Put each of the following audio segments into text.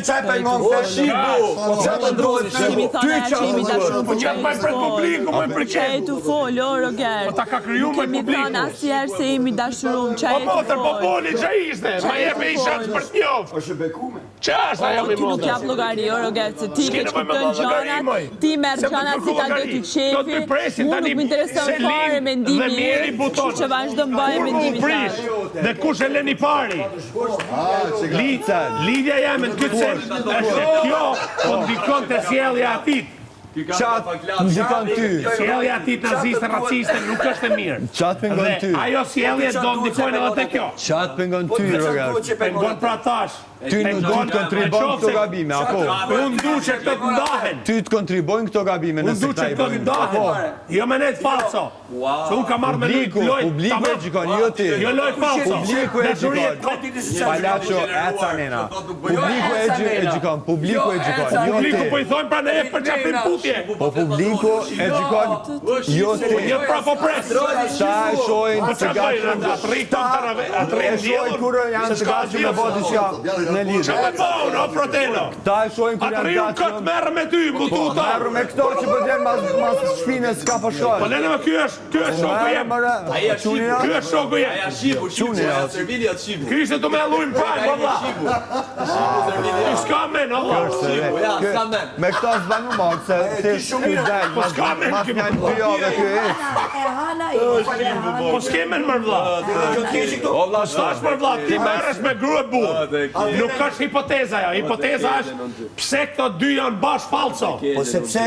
çaj pengon se Çaj të folë, o Roger. Kemi thënë asnjëherë se jemi dashurum, çaj të folë. Po boli, që ishte, ma jemi i shatë për t'njof. është bekume. Që është ajo mi Ti nuk jap llogari, o Roger, se ti ke kupton gjanat, ti merr gjanat si ta do ti qefi. Unë nuk më intereson fare mendimi im, që vazhdo mbaj mendimin tim. Dhe kush e leni pari? Lidhja jam në këtë sens është kjo, po ndikon të sjellja atit. Qatë ndikon ty. Sjellja atit naziste, raciste, nuk është e mirë. Qatë pengon ty. Dhe ajo sjellje do ndikojnë edhe te kjo. Qatë pengon ty, Roger. Pengon pra tash. Ty nuk ty të kontribojnë këto gabime, apo? Unë du që të të ndahen. Ty të kontribojnë këto gabime nëse Unë du këta që i të të bëjnë. ndahen. Jo me net falso. Se unë ka marrë me lojt. Publiku e gjikon, jo ti. Jo lojt falso. Publiku e gjikon. Palacio e canena. Publiku e gjikon, publiku e gjikon, jo Publiku po ti. i thonë pra ne për qapin putje. Po publiku e gjikon, jo ti. Jo pra po pres. Ta e shojnë Po të që bëjnë, gatshëm. atë E shojnë kur janë të gatshëm me bodi që në lidhje. Që me bon, o fratello. Ta e shojnë kur Atë janë riu gatshëm. këtë merë me ty, mu tu ta. Merru me këto që përdjen mas shpine s'ka Po përshojnë. lene me ky është shoku jem. Ky është shoku jem. Ky ishte të me lujnë prajnë, po vla. Ky s'ka men, Allah. Me këto s'banu marë, se ky del, mas njën 2 javë ky e. Po s'kemen mër vla. S'tash mër vla, ti merresh me grua burë. Nuk është hipoteza jo, hipoteza është pse këto dy janë bash falso. Po sepse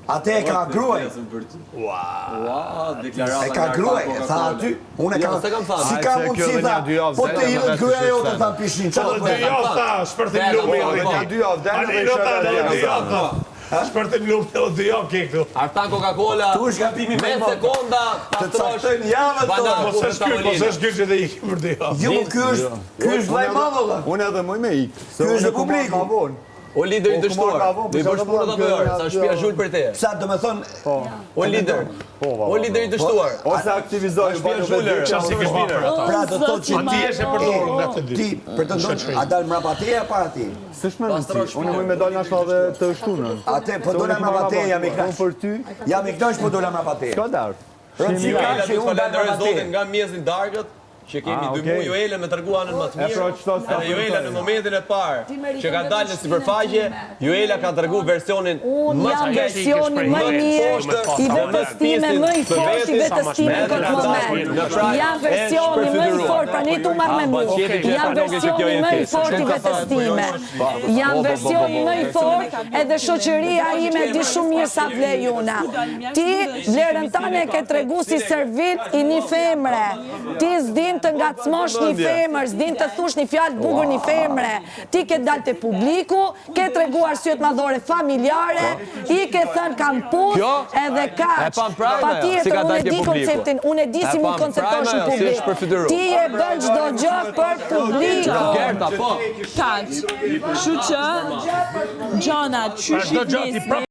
atë e ka gruaj. E ka gruaj, tha aty. Unë ka si ka mundësi tha. Po të hilët gruaja jote tha pishin. Edhe 2 javë tha, shpërtim lumë. Ja 2 javë, del Ani dhe në ta shërë dhe 2 dhe javë tha. Shpërtim lumë edhe 2 javë ke këtu. Artan Coca-Cola, Tu është gabimi me sekonda, të caktojnë javën Po tonë. s'është ky që dhe iki për 2 javë. Jo, ky është vllai madh valla. Unë edhe muj me ikë. Ky është Republiku. o lider i dështuar, do i bësh punët apo jo? Sa shtëpia zhul për te. Sa do të thonë O lider, o lider i dështuar. Ose aktivizoj Shtëpia zhuler, Qasi kish bërë për ata. pra do të thotë që Ti je e përdorur nga të dy. ti pretendon a dal mbrapa teje apo para ti? S'është me rëndësi, unë muj me dal nashta dhe të shtunën. Atë po dola mbrapa teje jam i Unë kënaq. për ty, Jam i kënaq po dola mbrapa teje. s'ka darë. Rëndësishme Joela që do të unë dal falenderoj mbrapa Zotin teje. nga mjezin darkët, që kemi 2 muaj Joelën me treguar anën më të E pra mirë. qëto s'ka Edhe Joela në momentin e parë që ka dalë në sipërfaqe, Joela ka treguar versionin Unë jam versioni më i mirë i vetës time, më i fort i vetës time në këtë moment. Jam versioni më i fort, pra ne tu marrë me mu. Jam versioni më i fort i vetës time. Jam versioni më i fort edhe shoqëria ime di shumë mirë sa vle juna. Ti vlerën tane ke tregu si servit i një femre. Ti s'din të ngacmosh një femër, s'din të thush një fjalë bukur një femre. Ti ke dalë te publiku, ke tregu arsyet madhore familjare, i ke thënë kam put edhe kaq. Patjetër unë e di konceptin, unë e di si mund konceptosh në publik. Ti e bën çdo gjë për publikun. Gerta, po. Kaq. Kështu që gjana qysh i Çdo gjë ti prap